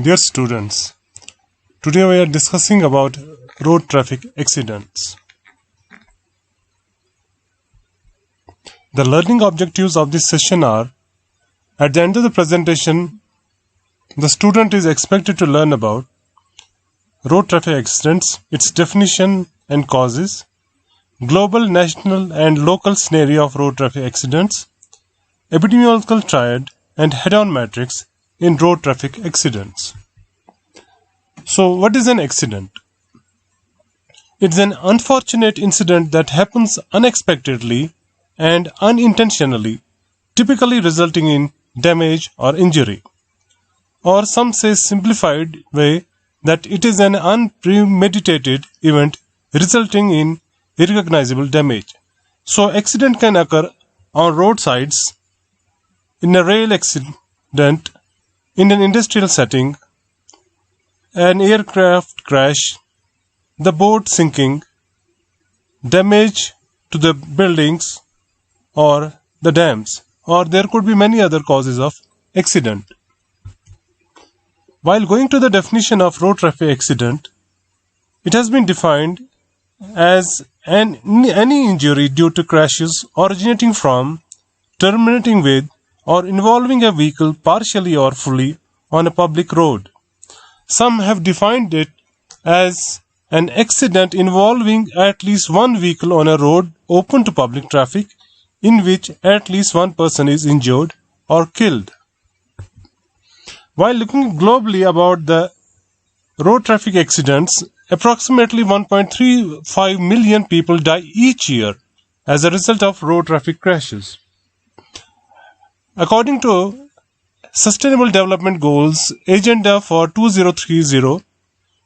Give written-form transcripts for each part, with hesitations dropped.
Dear students, today we are discussing about road traffic accidents. The learning objectives of this session are: at the end of the presentation, the student is expected to learn about road traffic accidents, its definition and causes, global, national and local scenario of road traffic accidents, epidemiological triad and head-on matrix in road traffic accidents. So, what is an accident? It's an unfortunate incident that happens unexpectedly and unintentionally, typically resulting in damage or injury. Or some say simplified way that it is an unpremeditated event resulting in irrecognizable damage. So, accident can occur on roadsides, in a rail accident, in an industrial setting, an aircraft crash, the boat sinking, damage to the buildings or the dams, or there could be many other causes of accident. While going to the definition of road traffic accident, it has been defined as any injury due to crashes originating from, terminating with, or involving a vehicle partially or fully on a public road. Some have defined it as an accident involving at least one vehicle on a road open to public traffic in which at least one person is injured or killed. While looking globally about the road traffic accidents, approximately 1.35 million people die each year as a result of road traffic crashes. According to Sustainable Development Goals Agenda for 2030,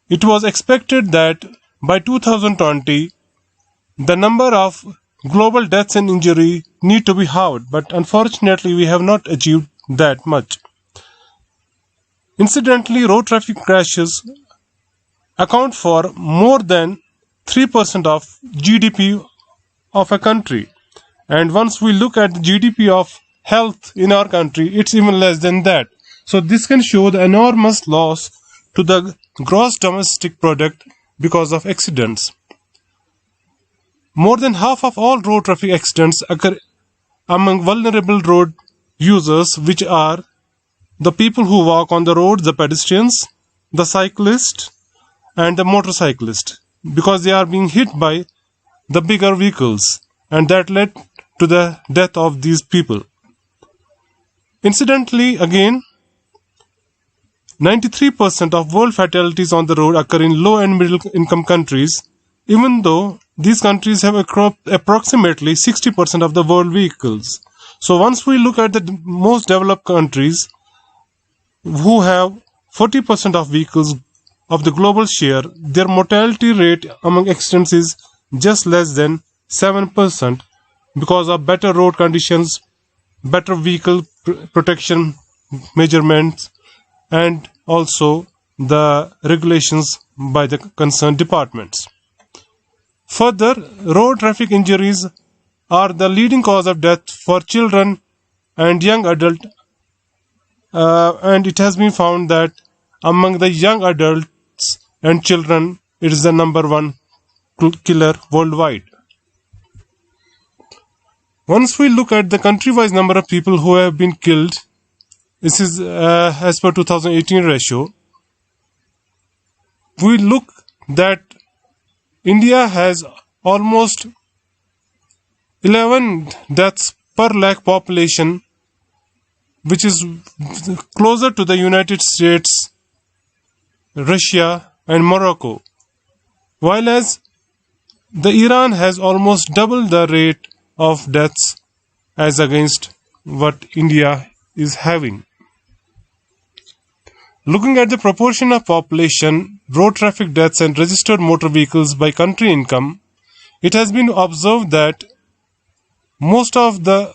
it was expected that by 2020, the number of global deaths and injury need to be halved, but unfortunately we have not achieved that much. Incidentally, road traffic crashes account for more than 3% of GDP of a country. And once we look at the GDP of health in our country, it's even less than that. So this can show the enormous loss to the gross domestic product because of accidents. More than half of all road traffic accidents occur among vulnerable road users, which are the people who walk on the road, the pedestrians, the cyclist and the motorcyclist, because they are being hit by the bigger vehicles, and that led to the death of these people. Incidentally, again, 93% of world fatalities on the road occur in low and middle income countries, even though these countries have approximately 60% of the world vehicles. So once we look at the most developed countries who have 40% of vehicles of the global share, their mortality rate among accidents is just less than 7% because of better road conditions, better vehicle protection measurements, and also the regulations by the concerned departments. Further, road traffic injuries are the leading cause of death for children and young adults, and it has been found that among the young adults and children, it is the number one killer worldwide. Once we look at the country-wise number of people who have been killed, this is as per 2018 ratio, we look that India has almost 11 deaths per lakh population, which is closer to the United States, Russia and Morocco, while as the Iran has almost double the rate of deaths as against what India is having. Looking at the proportion of population, road traffic deaths and registered motor vehicles by country income, it has been observed that most of the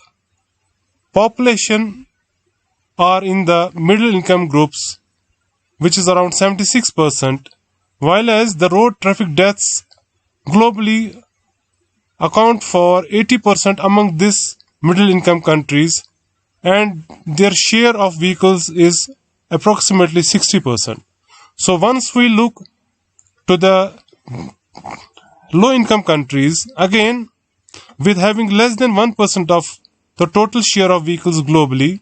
population are in the middle income groups, which is around 76%, while as the road traffic deaths globally account for 80% among these middle income countries, and their share of vehicles is approximately 60%. So once we look to the low income countries, again with having less than 1% of the total share of vehicles globally,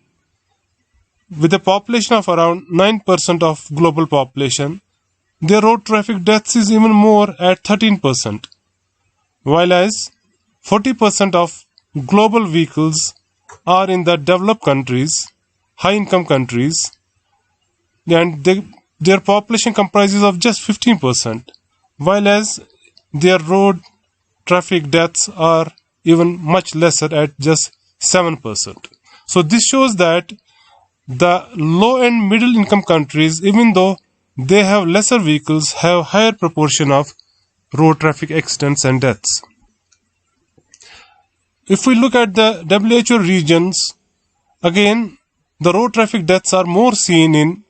with a population of around 9% of global population, their road traffic deaths is even more at 13%, while as 40% of global vehicles are in the developed countries, high income countries, and their population comprises of just 15%, while as their road traffic deaths are even much lesser at just 7%. So this shows that the low and middle income countries, even though they have lesser vehicles, have higher proportion of road traffic accidents and deaths. If we look at the WHO regions, again the road traffic deaths are more seen in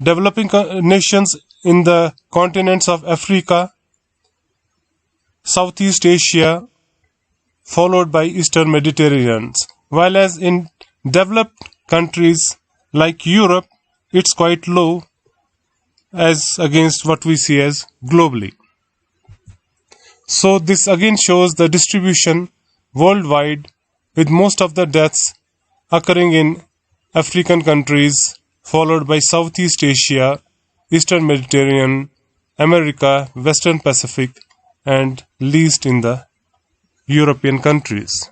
developing nations in the continents of Africa, Southeast Asia, followed by Eastern Mediterranean, while as in developed countries like Europe, it's quite low as against what we see as globally. So this again shows the distribution worldwide, with most of the deaths occurring in African countries, followed by Southeast Asia, Eastern Mediterranean, America, Western Pacific, and least in the European countries.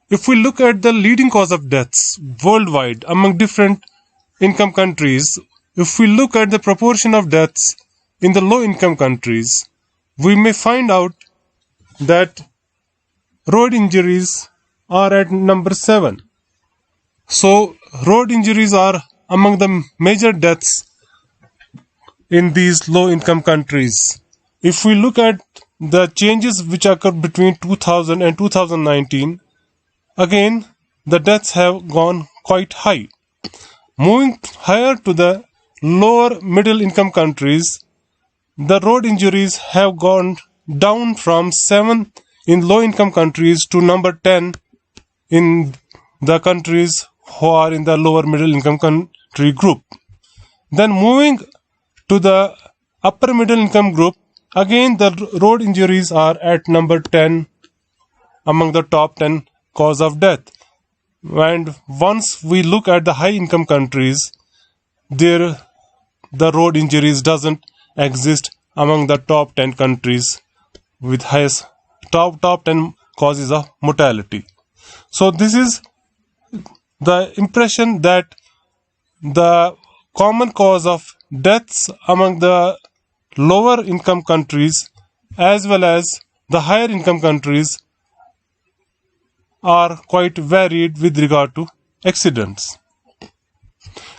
If we look at the leading cause of deaths worldwide among different income countries, if we look at the proportion of deaths in the low income countries, we may find out that road injuries are at number 7. So road injuries are among the major deaths in these low income countries. If we look at the changes which occurred between 2000 and 2019, again the deaths have gone quite high. Moving higher to the lower middle income countries, the road injuries have gone down from 7 in low income countries to number 10 in the countries who are in the lower middle income country group. Then moving to the upper middle income group, again the road injuries are at number 10 among the top 10 cause of death. And once we look at the high income countries, the road injuries doesn't exist among the top 10 countries with highest top 10 causes of mortality. So this is the impression that the common cause of deaths among the lower income countries as well as the higher income countries are quite varied with regard to accidents.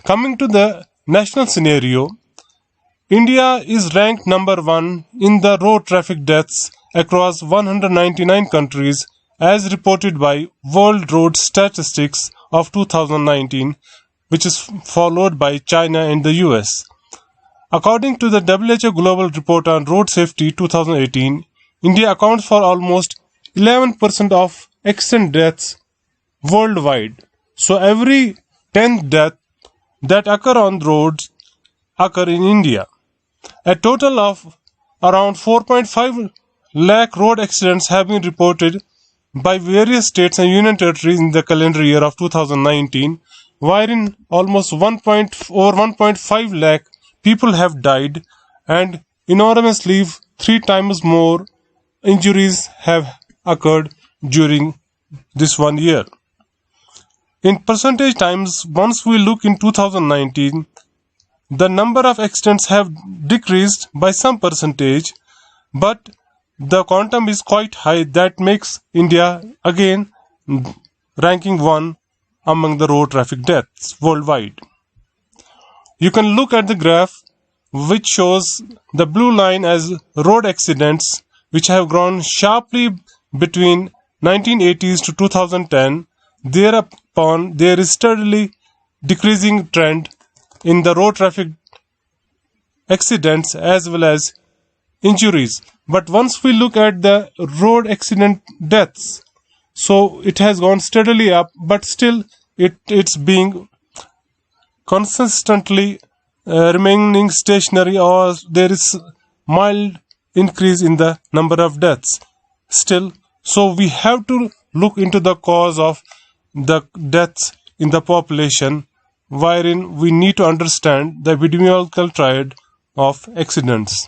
Coming to the national scenario, India is ranked number 1 in the road traffic deaths across 199 countries as reported by World Road Statistics of 2019, which is followed by China and the US. According to the WHO Global Report on Road Safety 2018, India accounts for almost 11% of accident deaths worldwide. So every 10th death that occur on roads occur in India. A total of around 4.5 lakh road accidents have been reported by various states and union territories in the calendar year of 2019, wherein almost 1.5 lakh people have died and enormously 3 times more injuries have occurred during this 1 year. In percentage times, once we look in 2019, the number of accidents have decreased by some percentage, but the quantum is quite high. That makes India again ranking 1 among the road traffic deaths worldwide. You can look at the graph which shows the blue line as road accidents which have grown sharply between 1980s to 2010. Thereupon there is steadily decreasing trend in the road traffic accidents as well as injuries. But once we look at the road accident deaths, so it has gone steadily up, but still it's being consistently remaining stationary, or there is mild increase in the number of deaths still. So we have to look into the cause of the deaths in the population, wherein we need to understand the epidemiological triad of accidents.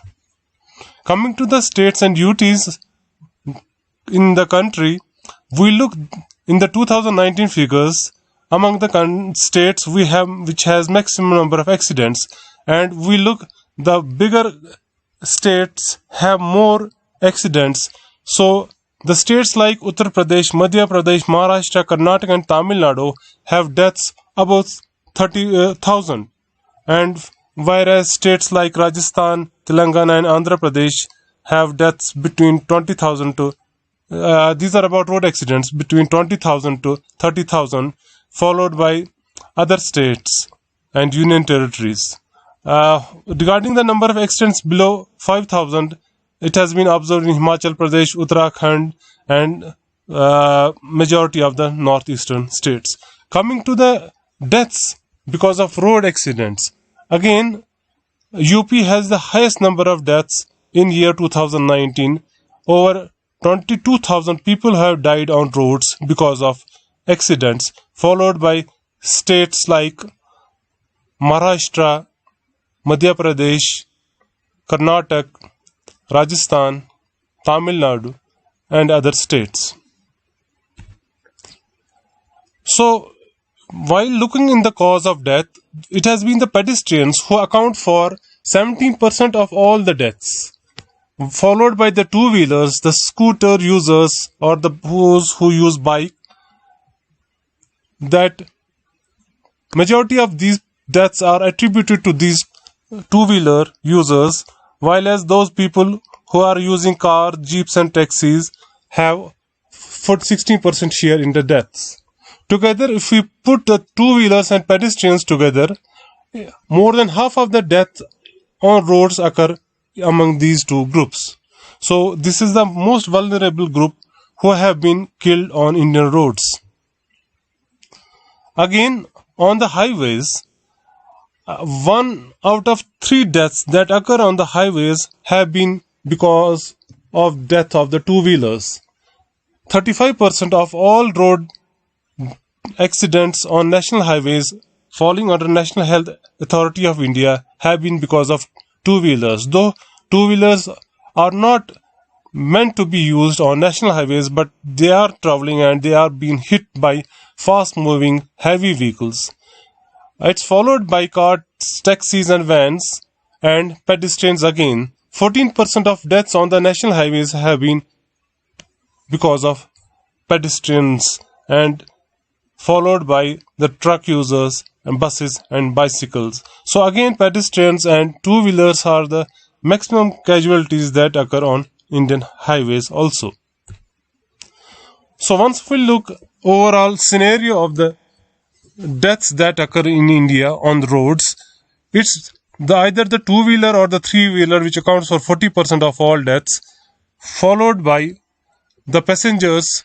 Coming to the states and UTs in the country, we look in the 2019 figures. Among the states we have which has maximum number of accidents, and we look the bigger states have more accidents. So the states like Uttar Pradesh, Madhya Pradesh, Maharashtra, Karnataka and Tamil Nadu have deaths about 30,000, and whereas states like Rajasthan, Telangana and Andhra Pradesh have deaths between 20,000 to these are about road accidents between 20,000 to 30,000, followed by other states and union territories. Regarding the number of accidents below 5,000, it has been observed in Himachal Pradesh, Uttarakhand and majority of the northeastern states. Coming to the deaths because of road accidents, again UP has the highest number of deaths in year 2019. Over 22,000 people have died on roads because of accidents, followed by states like Maharashtra, Madhya Pradesh, Karnataka, Rajasthan, Tamil Nadu and other states. So while looking in the cause of death, it has been the pedestrians who account for 17% of all the deaths, followed by the two-wheelers, the scooter users or those who use bike. That majority of these deaths are attributed to these two-wheeler users, while as those people who are using cars, jeeps and taxis have 16% share in the deaths. Together, if we put the two-wheelers and pedestrians together, more than half of the deaths on roads occur among these two groups. So this is the most vulnerable group who have been killed on Indian roads. Again, on the highways, 1 out of 3 deaths that occur on the highways have been because of death of the two-wheelers. 35% of all road accidents on national highways falling under National Health Authority of India have been because of two-wheelers. Though two-wheelers are not meant to be used on national highways, but they are traveling and they are being hit by fast-moving heavy vehicles. It's followed by cars, taxis and vans and pedestrians again. 14% of deaths on the national highways have been because of pedestrians, and followed by the truck users and buses and bicycles. So again, pedestrians and two-wheelers are the maximum casualties that occur on Indian highways also. So once we look overall scenario of the deaths that occur in India on the roads, it's either the two-wheeler or the three-wheeler which accounts for 40% of all deaths, followed by the passengers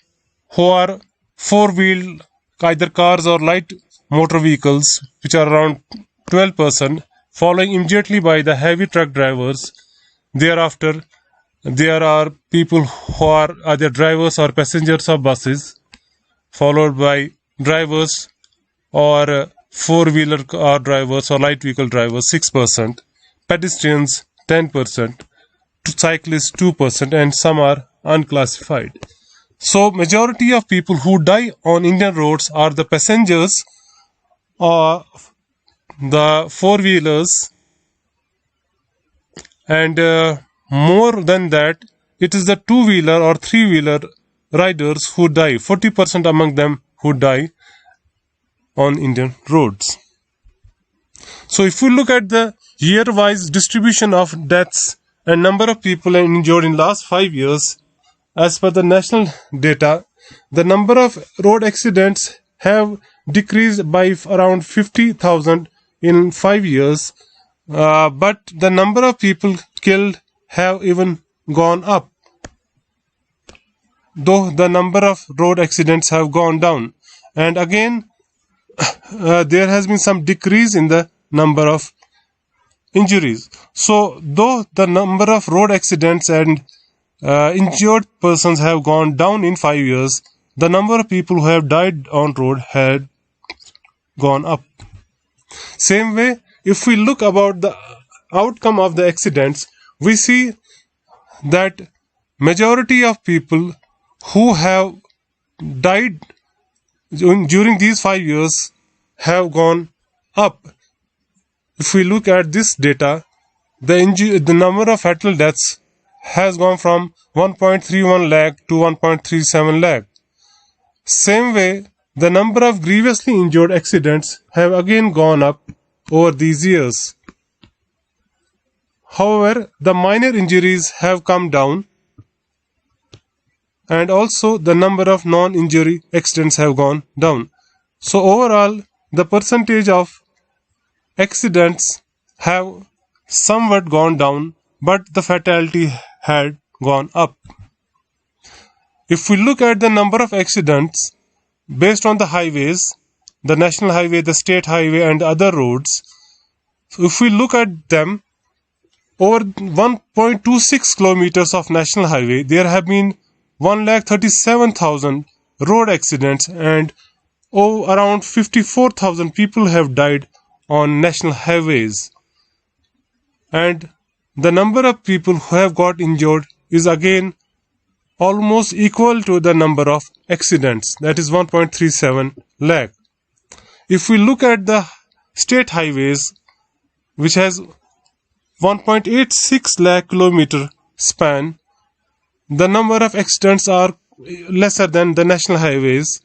who are four-wheeled, either cars or light motor vehicles, which are around 12%, following immediately by the heavy truck drivers. Thereafter, there are people who are either drivers or passengers of buses, followed by drivers or four-wheeler car drivers or light vehicle drivers 6%, pedestrians 10%, cyclists 2%, and some are unclassified. So majority of people who die on Indian roads are the passengers or the four-wheelers, and more than that, it is the two-wheeler or three-wheeler riders who die, 40% among them who die on Indian roads. So if we look at the year-wise distribution of deaths and number of people injured in last 5 years, as per the national data, the number of road accidents have decreased by around 50,000 in 5 years, but the number of people killed have even gone up, though the number of road accidents have gone down. And again, there has been some decrease in the number of injuries. So, though the number of road accidents and injured persons have gone down in 5 years, the number of people who have died on road had gone up. Same way, if we look about the outcome of the accidents, we see that majority of people who have died during these 5 years have gone up. If we look at this data, the number of fatal deaths has gone from 1.31 lakh to 1.37 lakh. Same way, the number of grievously injured accidents have again gone up over these years. However, the minor injuries have come down, and also the number of non-injury accidents have gone down. So overall, the percentage of accidents have somewhat gone down, but the fatality had gone up. If we look at the number of accidents based on the highways, the national highway, the state highway, and other roads, if we look at them, over 1.26 kilometers of national highway, there have been 1,37,000 road accidents, and around 54,000 people have died on national highways. And the number of people who have got injured is again almost equal to the number of accidents, that is 1.37 lakh. If we look at the state highways, which has 1.86 lakh kilometer span, the number of accidents are lesser than the national highways,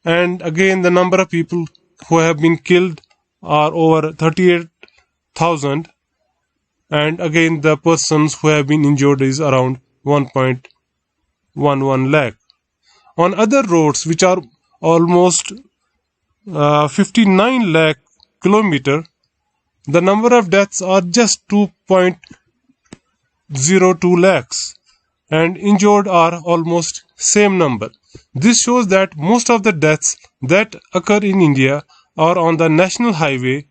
and again the number of people who have been killed are over 38,000, and again the persons who have been injured is around 1.11 lakh. On other roads, which are almost 59 lakh kilometer, the number of deaths are just 2.02 lakhs, and injured are almost same number. This shows that most of the deaths that occur in India are on the national highway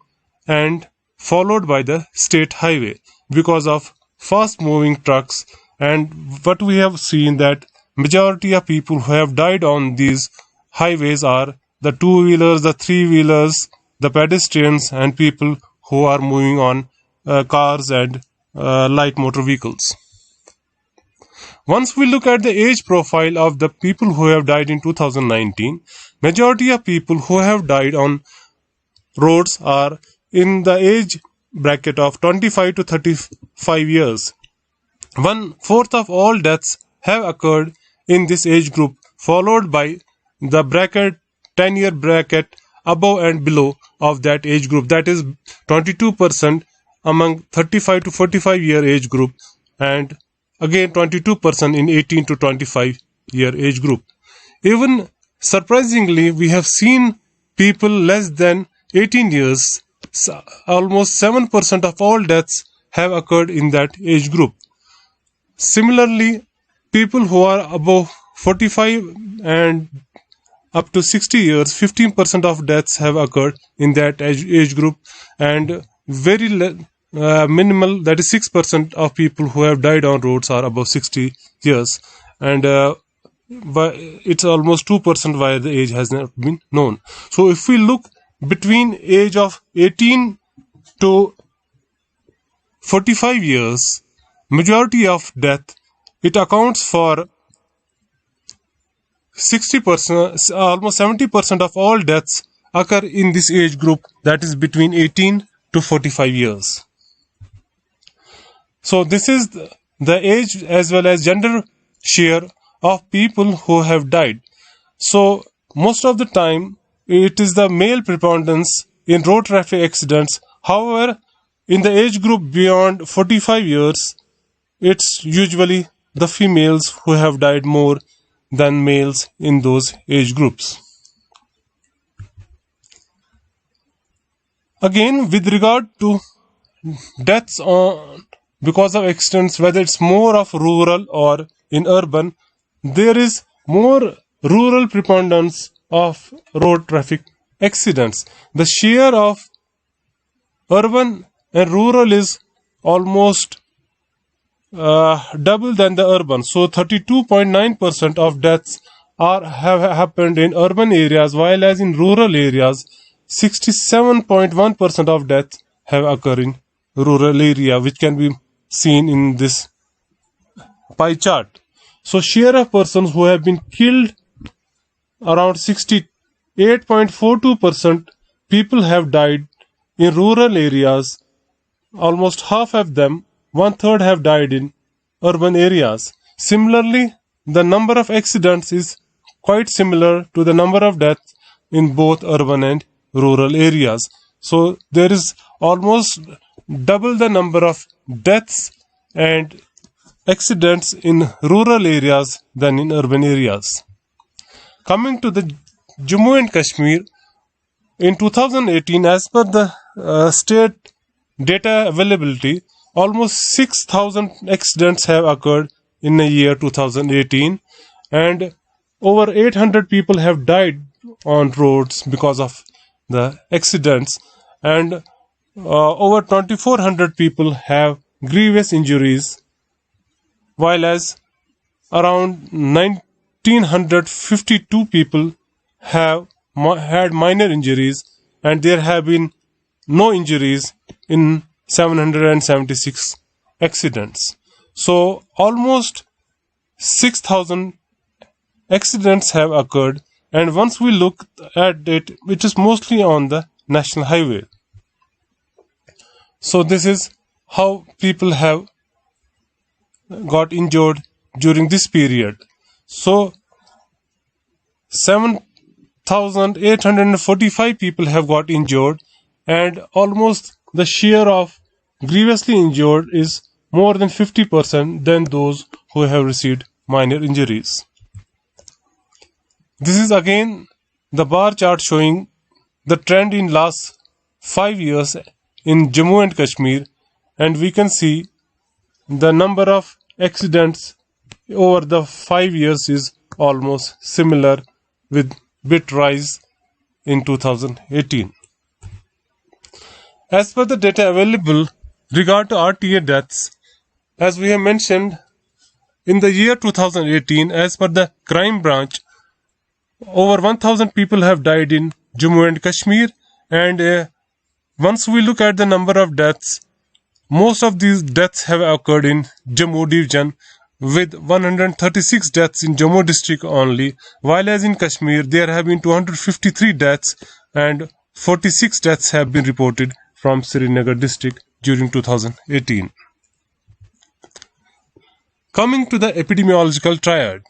and followed by the state highway because of fast moving trucks. And what we have seen, that majority of people who have died on these highways are the two-wheelers, the three-wheelers, the pedestrians, and people who are moving on cars and light motor vehicles. Once we look at the age profile of the people who have died in 2019, majority of people who have died on roads are in the age bracket of 25 to 35 years. 1/4 of all deaths have occurred in this age group, followed by the bracket 10-year bracket above and below of that age group, that is 22% among 35 to 45 year age group, and again 22% in 18 to 25 year age group. Even surprisingly, we have seen people less than 18 years, almost 7% of all deaths have occurred in that age group. Similarly, people who are above 45 and up to 60 years, 15% of deaths have occurred in that age group, and very minimal, that is 6% of people who have died on roads are above 60 years, and it's almost 2% why the age has not been known. So if we look between age of 18 to 45 years, majority of death, it accounts for 60%, almost 70% of all deaths occur in this age group, that is between 18 to 45 years. So this is the age as well as gender share of people who have died. So most of the time it is the male preponderance in road traffic accidents. However, in the age group beyond 45 years, it's usually the females who have died more than males in those age groups. Again, with regard to deaths because of accidents, whether it's more of rural or in urban, there is more rural preponderance of road traffic accidents. The share of urban and rural is almost double than the urban. So 32.9% of deaths have happened in urban areas, while as in rural areas 67.1% of deaths have occurred in rural area, which can be seen in this pie chart. So share of persons who have been killed, around 68.42% people have died in rural areas. Almost half of them, 1/3, have died in urban areas. Similarly, the number of accidents is quite similar to the number of deaths in both urban and rural areas. So there is almost double the number of deaths and accidents in rural areas than in urban areas. Coming to the Jammu and Kashmir, in 2018, as per the state data availability, almost 6,000 accidents have occurred in the year 2018, and over 800 people have died on roads because of the accidents, and over 2,400 people have grievous injuries, while as around 1,952 people have had minor injuries, and there have been no injuries in 776 accidents. So almost 6,000 accidents have occurred, and once we look at it, it is mostly on the national highway. So this is how people have got injured during this period. So 7,845 people have got injured, and almost the share of grievously injured is more than 50% than those who have received minor injuries. This is again the bar chart showing the trend in last 5 years in Jammu and Kashmir, and we can see the number of accidents over the 5 years is almost similar, with bit rise in 2018. As per the data available regard to RTA deaths, as we have mentioned, in the year 2018, as per the crime branch, over 1,000 people have died in Jammu and Kashmir, and once we look at the number of deaths, most of these deaths have occurred in Jammu division, with 136 deaths in Jammu district only, while as in Kashmir there have been 253 deaths and 46 deaths have been reported from Srinagar district during 2018. Coming to the epidemiological triad.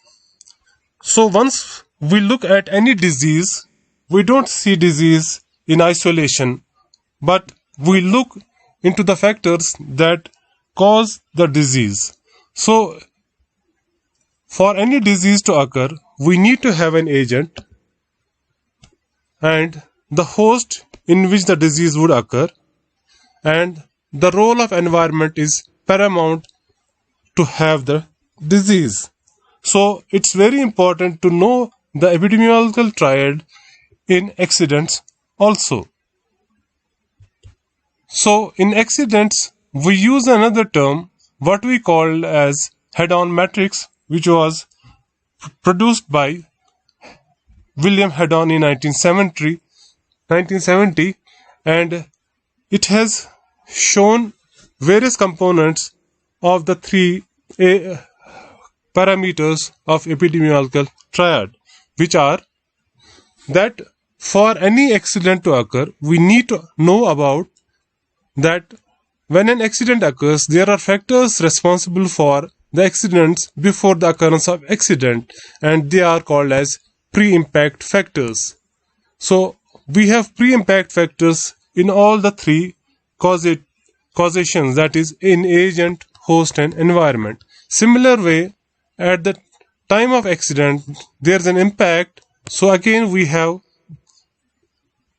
So once we look at any disease, we don't see disease in isolation, but we look into the factors that cause the disease. So for any disease to occur, we need to have an agent and the host in which the disease would occur, and the role of environment is paramount to have the disease. So it's very important to know the epidemiological triad in accidents also. So in accidents, we use another term, what we call as head-on matrix, which was produced by William Head-on in 1970, and it has shown various components of the three parameters of epidemiological triad, which are that for any accident to occur, we need to know about that when an accident occurs, there are factors responsible for the accidents before the occurrence of accident, and they are called as pre-impact factors. So we have pre-impact factors in all the three causations, that is in agent, host and environment. Similar way, at the time of accident there is an impact, so again we have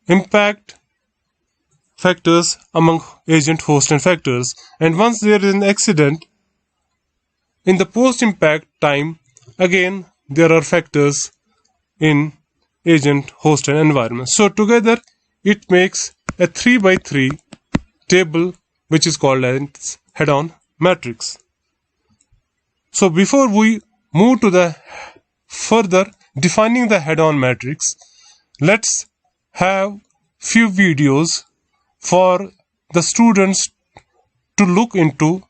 impact factors among agent, host and factors. And once there is an accident, in the post-impact time, again there are factors in agent, host, and environment. So together it makes a 3 by 3 table, which is called as head-on matrix. So before we move to the further defining the head-on matrix, let's have few videos for the students to look into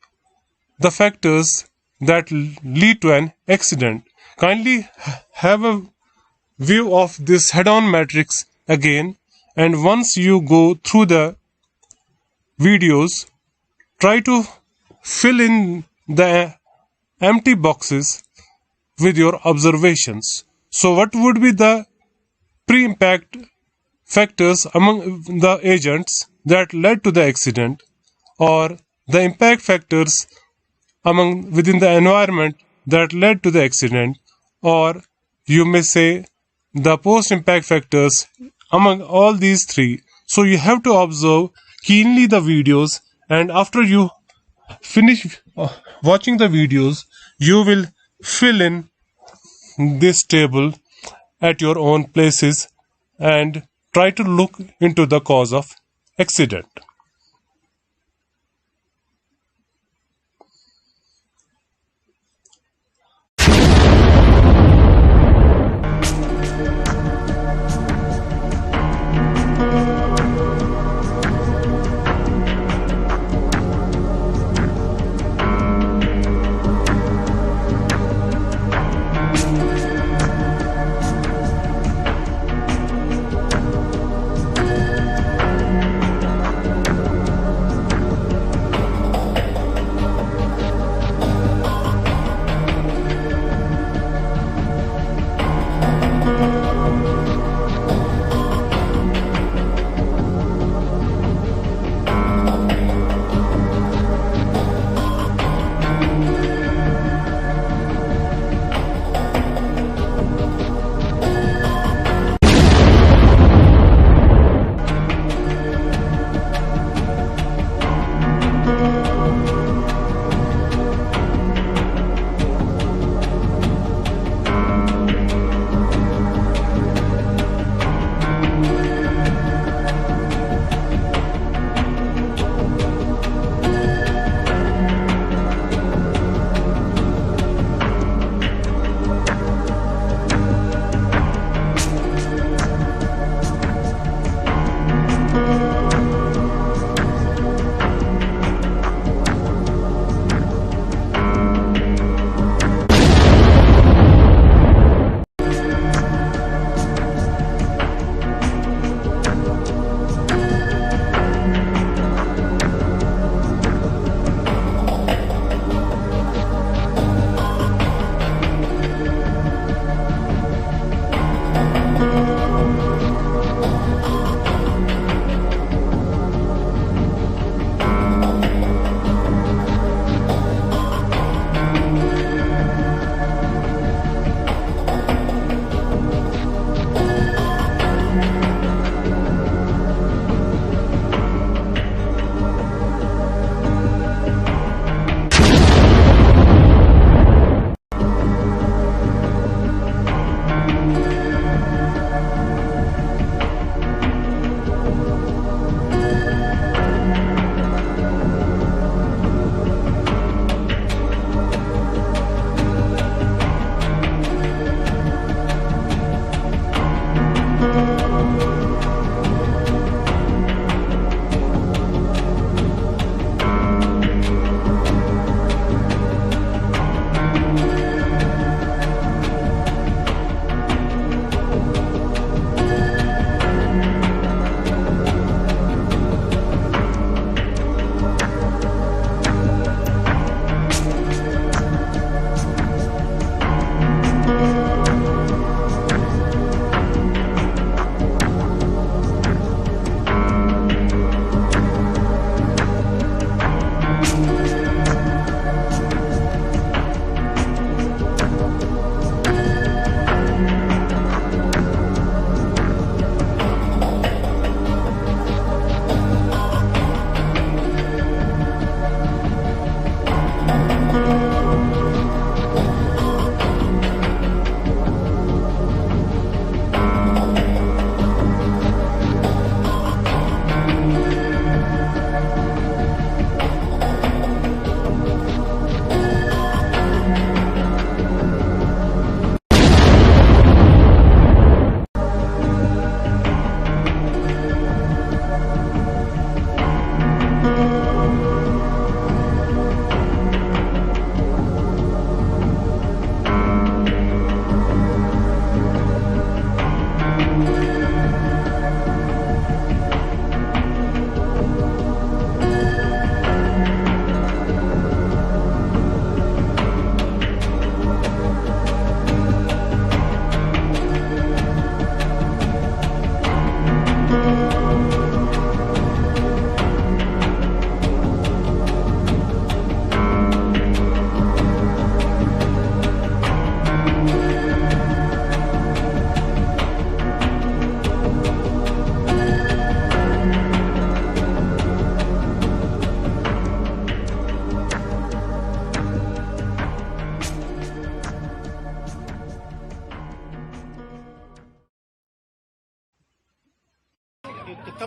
the factors that lead to an accident. Kindly have a view of this head-on matrix again, and once you go through the videos, try to fill in the empty boxes with your observations. So what would be the pre-impact factors among the agents that led to the accident, or the impact factors within the environment that led to the accident, or you may say the post-impact factors among all these three. So you have to observe keenly the videos, and after you finish watching the videos, you will fill in this table at your own places and try to look into the cause of accident.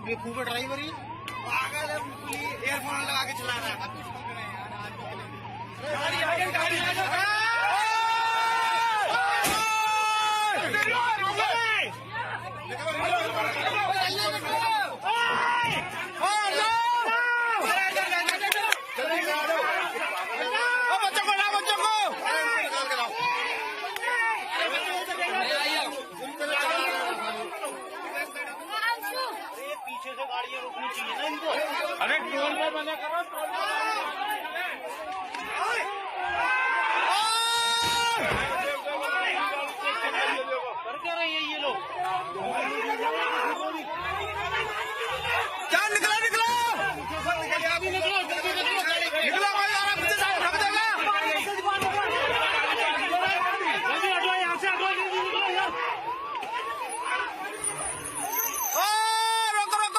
बेवकूफ driver ही पागल है, earphone लगा के चला रहा है। पीछे से गाड़ियां रोकनी चाहिए ना इनको। अरे टोल में बंद करो, कर क्या रहे हैं ये लोग? क्या निकला निकला निकला भाई, आराम से साइड रख देगा। यहाँ से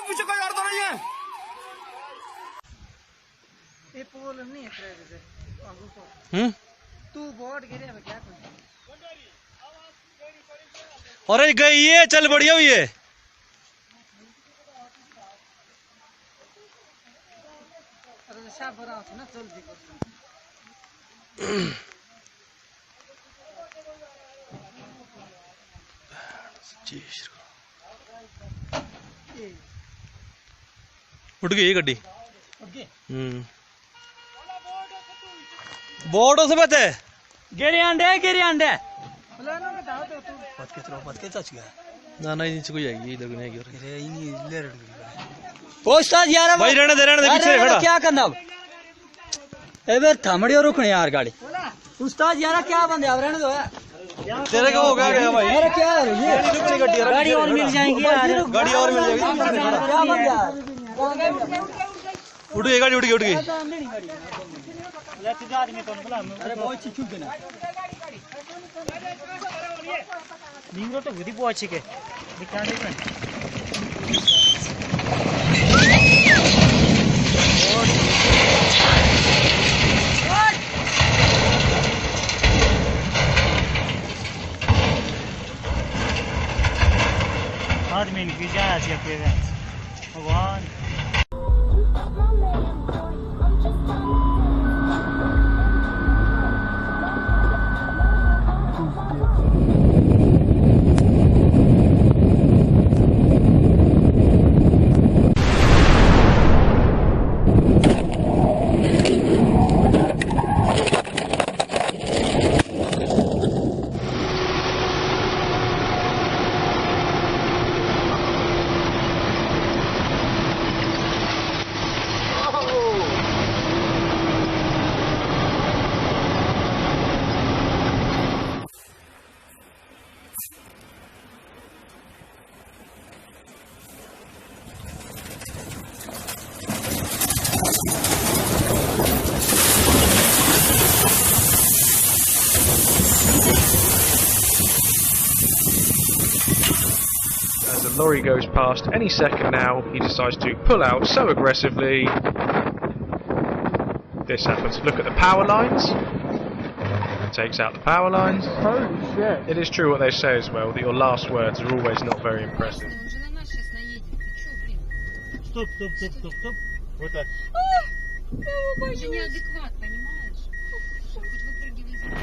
पीछे कोई और तो नहीं है। ये पोल नहीं है तू बोर्ड गिरे क्या कर? अरे गई है, चल बढ़िया हुई है। अरे साफ हो रहा ना, चल देखो उठ गई गड्डी। बोर्ड से बात है। गिरे अंडे ना ना नीचे कोई आएगी, इधर नहीं आएगी। उस्ताद यार भाई रहने दे पीछे खड़ा। क्या करना अब? ए थमड़ी और रुकनी यार गाड़ी। उस्ताद यार क्या बंदे अब रहने दो यार। तेरे का हो गया भाई। अरे क्या है ये? गाड़ी और मिल जाएगी यार, गाड़ी और मिल जाएगी। क्या बन यार? उठ गई गाड़ी, उठ गई। अरे बहुत चीज चुप ना निंगरो तो विधि बहुत अच्छी के दिखा दे ना। आदमी की जाया से पे भगवान। The lorry goes past any second now. He decides to pull out so aggressively. This happens. Look at the power lines. Takes out the power lines. Holy shit. It is true what they say as well, that your last words are always not very impressive. Стоп. Вот так. Он же неадекват, понимаешь? Хоть выпрыгивай из него.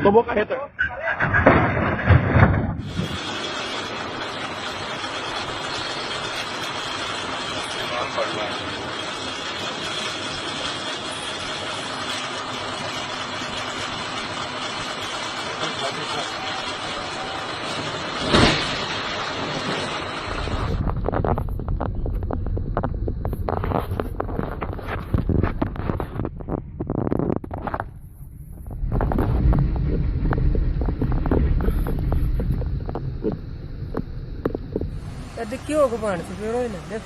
Tumbok ka ito. दिखी होगा पानी से फिर होई ना देख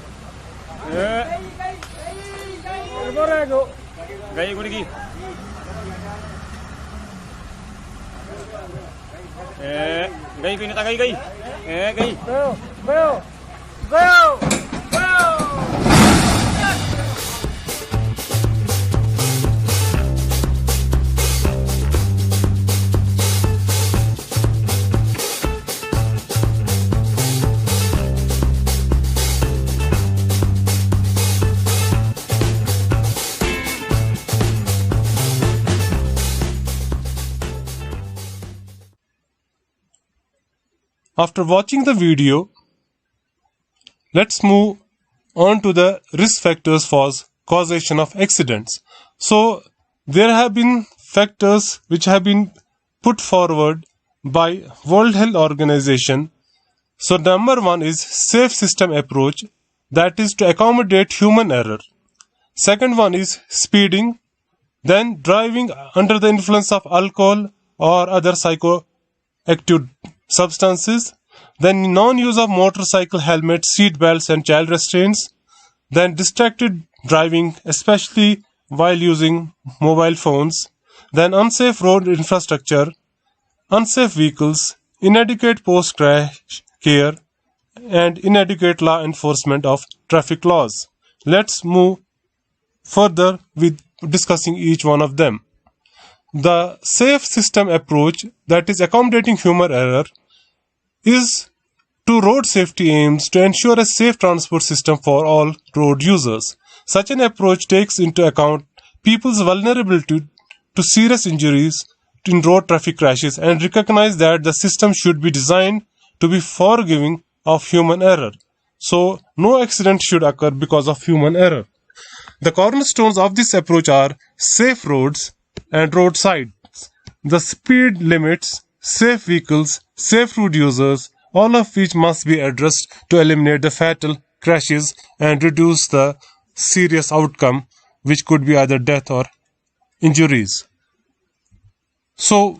इधर आ गो गई गुड़गी गई पीने तक गई गई गयो गयो गयो गयो After watching the video, let's move on to the risk factors for causation of accidents. So, there have been factors which have been put forward by World Health Organization. So, number one is safe system approach, that is to accommodate human error. Second one is speeding, then driving under the influence of alcohol or other psychoactive substances, then non-use of motorcycle helmets, seat belts and child restraints, then distracted driving, especially while using mobile phones, then unsafe road infrastructure, unsafe vehicles, inadequate post-crash care, and inadequate law enforcement of traffic laws. Let's move further with discussing each one of them. The safe system approach, that is accommodating human error, is to road safety aims to ensure a safe transport system for all road users. Such an approach takes into account people's vulnerability to serious injuries in road traffic crashes and recognize that the system should be designed to be forgiving of human error. So, no accident should occur because of human error. The cornerstones of this approach are safe roads and roadsides, the speed limits, safe vehicles, safe road users, all of which must be addressed to eliminate the fatal crashes and reduce the serious outcome, which could be either death or injuries. So,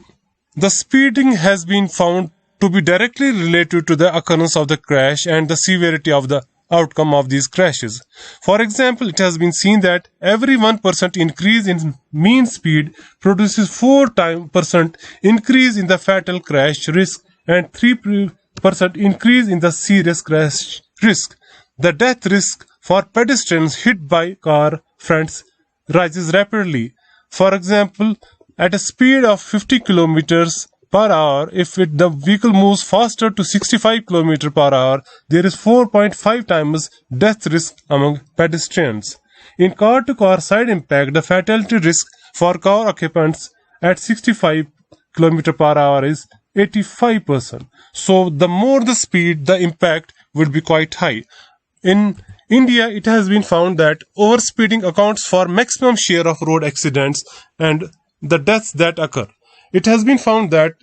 the speeding has been found to be directly related to the occurrence of the crash and the severity of the outcome of these crashes. For example, it has been seen that every 1% increase in mean speed produces 4% increase in the fatal crash risk and 3% increase in the serious crash risk. The death risk for pedestrians hit by car fronts rises rapidly. For example, at a speed of 50 kilometers per hour, if the vehicle moves faster to 65 km per hour, there is 4.5 times death risk among pedestrians. In car-to-car side impact, the fatality risk for car occupants at 65 km per hour is 85%. So, the more the speed, the impact would be quite high. In India, it has been found that overspeeding accounts for maximum share of road accidents and the deaths that occur. It has been found that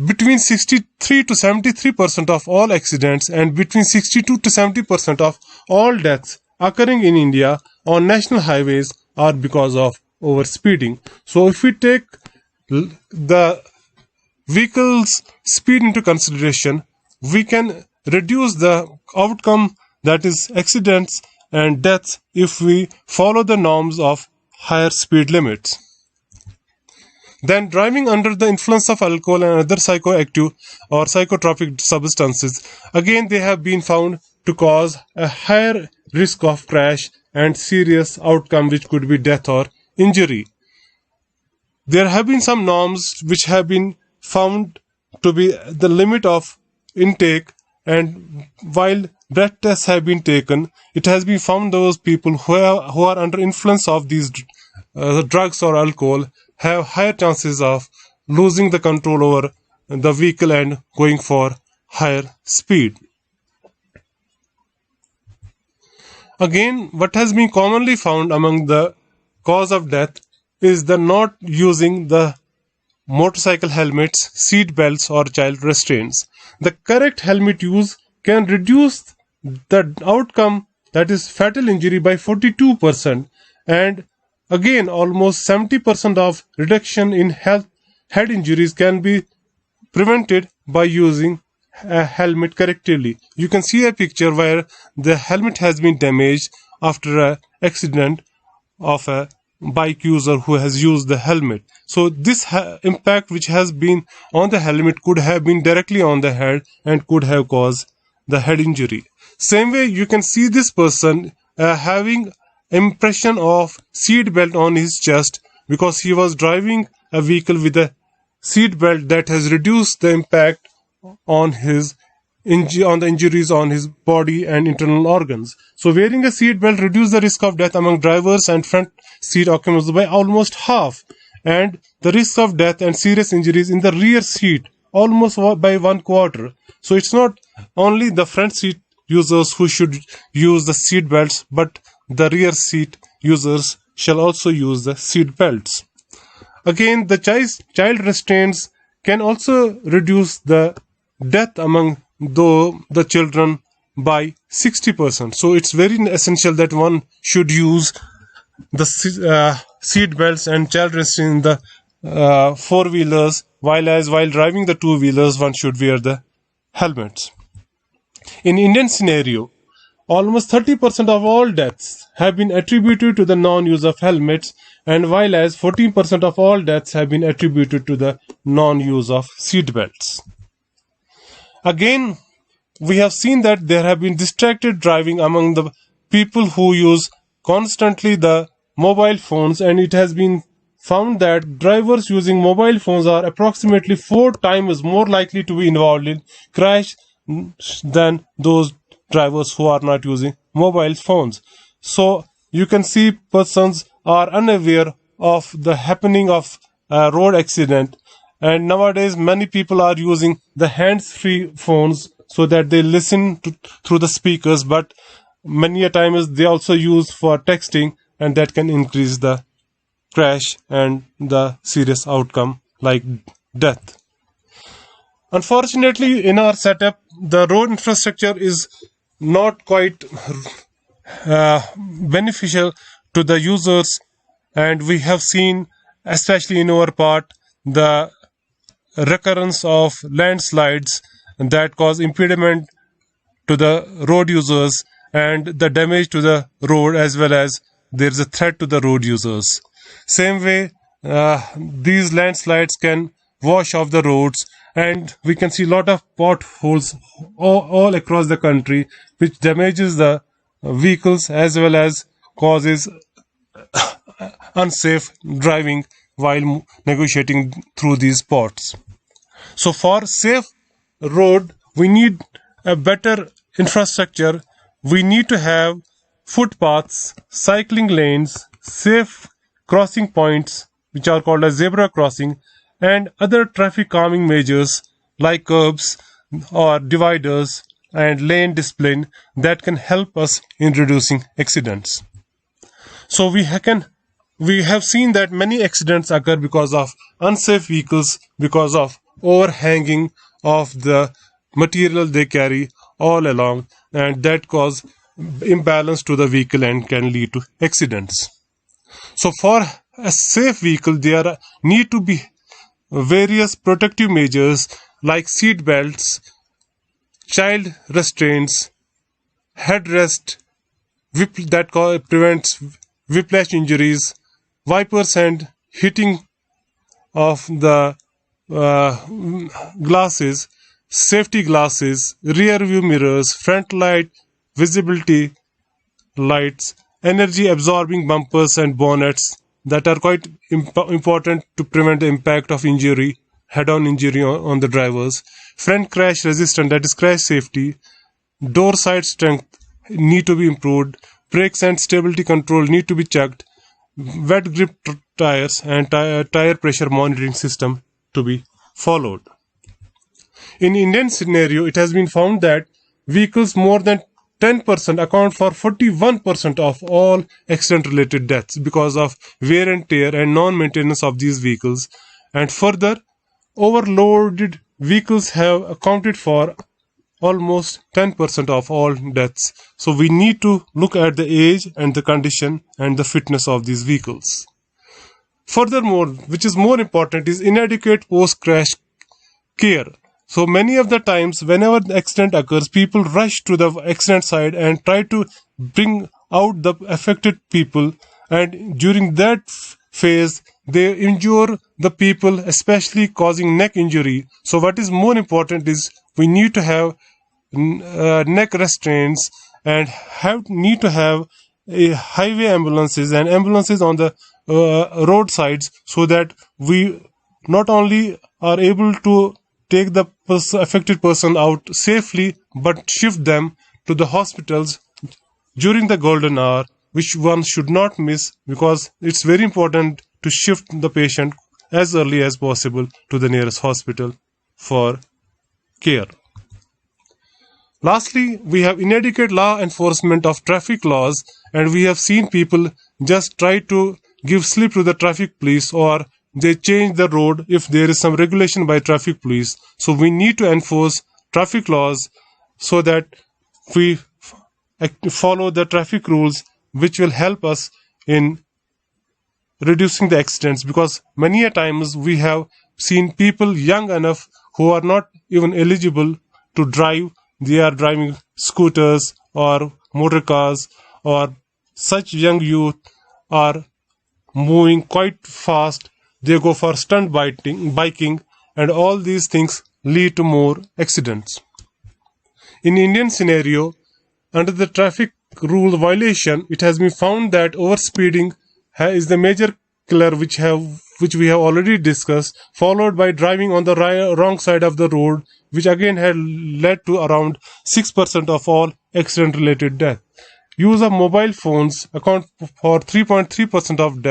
between 63 to 73% of all accidents and between 62 to 70% of all deaths occurring in India on national highways are because of overspeeding. So if we take the vehicle's speed into consideration, we can reduce the outcome, that is accidents and deaths, if we follow the norms of higher speed limits. Then driving under the influence of alcohol and other psychoactive or psychotropic substances, again they have been found to cause a higher risk of crash and serious outcome, which could be death or injury. There have been some norms which have been found to be the limit of intake, and while blood tests have been taken, it has been found those people who are under influence of these drugs or alcohol have higher chances of losing the control over the vehicle and going for higher speed. Again, what has been commonly found among the cause of death is the not using the motorcycle helmets, seat belts or child restraints. The correct helmet use can reduce the outcome, that is fatal injury, by 42%, and again almost 70% of reduction in head injuries can be prevented by using a helmet correctly. You can see a picture where the helmet has been damaged after an accident of a bike user who has used the helmet. So this impact which has been on the helmet could have been directly on the head and could have caused the head injury. Same way you can see this person having impression of seat belt on his chest because he was driving a vehicle with a seat belt that has reduced the impact on his on the injuries on his body and internal organs. So wearing a seat belt reduces the risk of death among drivers and front seat occupants by almost half, and the risk of death and serious injuries in the rear seat almost by 1/4. So it's not only the front seat users who should use the seat belts, but the rear seat users shall also use the seat belts. Again, the child restraints can also reduce the death among the children by 60%. So it's very essential that one should use the seat belts and child restraints in the four-wheelers, while driving the two-wheelers one should wear the helmets. In Indian scenario, almost 30% of all deaths have been attributed to the non-use of helmets, and while as 14% of all deaths have been attributed to the non-use of seat belts. Again, we have seen that there have been distracted driving among the people who use constantly the mobile phones, and it has been found that drivers using mobile phones are approximately 4 times more likely to be involved in crash than those drivers who are not using mobile phones. So you can see persons are unaware of the happening of a road accident, and nowadays many people are using the hands-free phones so that they listen through the speakers, but many a times they also use for texting, and that can increase the crash and the serious outcome like death. Unfortunately, in our setup, the road infrastructure is not quite beneficial to the users, and we have seen, especially in our part, the recurrence of landslides that cause impediment to the road users and the damage to the road, as well as there is a threat to the road users. Same way, these landslides can wash off the roads, and we can see a lot of potholes all across the country, which damages the vehicles as well as causes unsafe driving while negotiating through these spots. So for safe road, we need a better infrastructure. We need to have footpaths, cycling lanes, safe crossing points, which are called as zebra crossing, and other traffic calming measures like curbs or dividers and lane discipline that can help us in reducing accidents. So we have seen that many accidents occur because of unsafe vehicles, because of overhanging of the material they carry all along, and that cause imbalance to the vehicle and can lead to accidents. So for a safe vehicle, there need to be various protective measures like seat belts, child restraints, headrest that prevents whiplash injuries, wipers and heating of the glasses, safety glasses, rear view mirrors, front light, visibility lights, energy absorbing bumpers and bonnets that are quite important to prevent the impact of injury, head-on injury on the drivers, front crash resistance, that is crash safety, door side strength need to be improved, brakes and stability control need to be checked, wet grip tires and tire pressure monitoring system to be followed. In Indian scenario, it has been found that vehicles more than 10% account for 41% of all accident-related deaths because of wear and tear and non-maintenance of these vehicles. And further, overloaded vehicles have accounted for almost 10% of all deaths. So we need to look at the age and the condition and the fitness of these vehicles. Furthermore, which is more important, is inadequate post-crash care. So many of the times, whenever the accident occurs, people rush to the accident site and try to bring out the affected people. And during that phase, they injure the people, especially causing neck injury. So what is more important is we need to have neck restraints and need to have highway ambulances and ambulances on the roadsides, so that we not only are able to take the affected person out safely, but shift them to the hospitals during the golden hour, which one should not miss, because it's very important to shift the patient as early as possible to the nearest hospital for care. Lastly, we have inadequate law enforcement of traffic laws, and we have seen people just try to give slip to the traffic police, or they change the road if there is some regulation by traffic police. So we need to enforce traffic laws so that we follow the traffic rules, which will help us in reducing the accidents, because many a times we have seen people young enough who are not even eligible to drive. They are driving scooters or motor cars, or such young youth are moving quite fast. They go for stunt biking, and all these things lead to more accidents. In Indian scenario, under the traffic rule violation, it has been found that overspeeding is the major killer, which we have already discussed, followed by driving on the wrong side of the road, which again had led to around 6% of all accident-related death. Use of mobile phones account for 3.3% of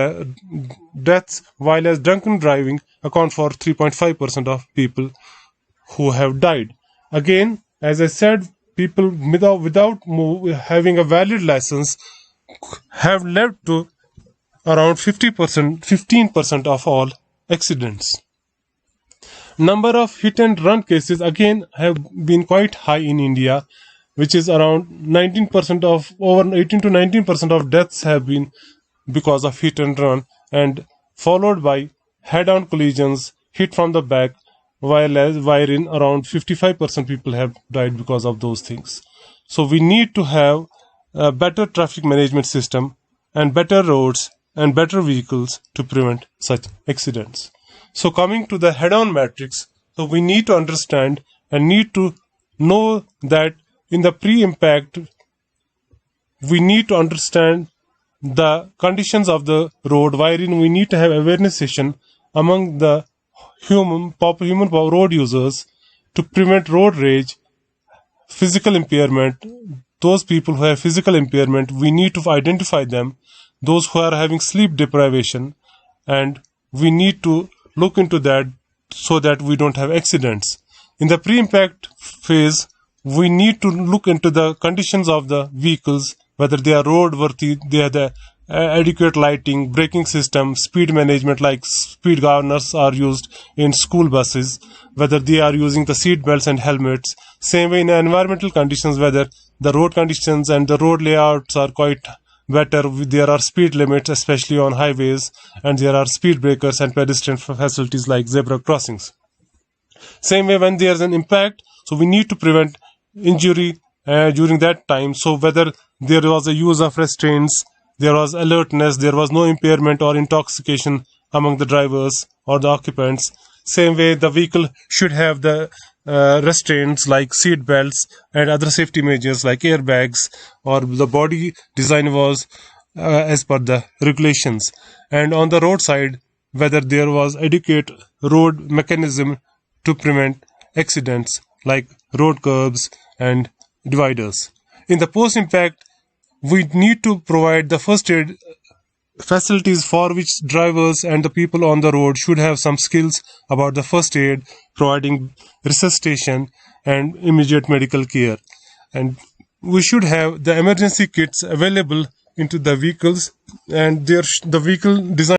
deaths, while as drunken driving account for 3.5% of people who have died. Again, as I said, people without having a valid license have led to around 15% of all accidents. Number of hit and run cases again have been quite high in India, which is around 19% of over 18 to 19% of deaths have been because of hit and run, and followed by head-on collisions, hit from the back, wherein around 55% people have died because of those things. So we need to have a better traffic management system and better roads and better vehicles to prevent such accidents. So coming to the head-on matrix, so we need to understand and need to know that in the pre-impact, we need to understand the conditions of the road, wherein we need to have awareness session among the human road users to prevent road rage, physical impairment. Those people who have physical impairment, we need to identify them. Those who are having sleep deprivation, and we need to look into that so that we don't have accidents. In the pre-impact phase, we need to look into the conditions of the vehicles, whether they are roadworthy, they have the adequate lighting, braking system, speed management like speed governors are used in school buses, whether they are using the seat belts and helmets. Same way in environmental conditions, whether the road conditions and the road layouts are quite better, there are speed limits, especially on highways, and there are speed breakers and pedestrian facilities like zebra crossings. Same way when there is an impact, so we need to prevent injury during that time. So whether there was a use of restraints, there was alertness, there was no impairment or intoxication among the drivers or the occupants. Same way the vehicle should have the restraints like seat belts and other safety measures like airbags, or the body design was as per the regulations. And on the roadside, whether there was adequate road mechanism to prevent accidents like road curbs and dividers. In the post-impact, we need to provide the first aid facilities for which drivers and the people on the road should have some skills about the first aid, providing resuscitation and immediate medical care. And we should have the emergency kits available into the vehicles, and the vehicle design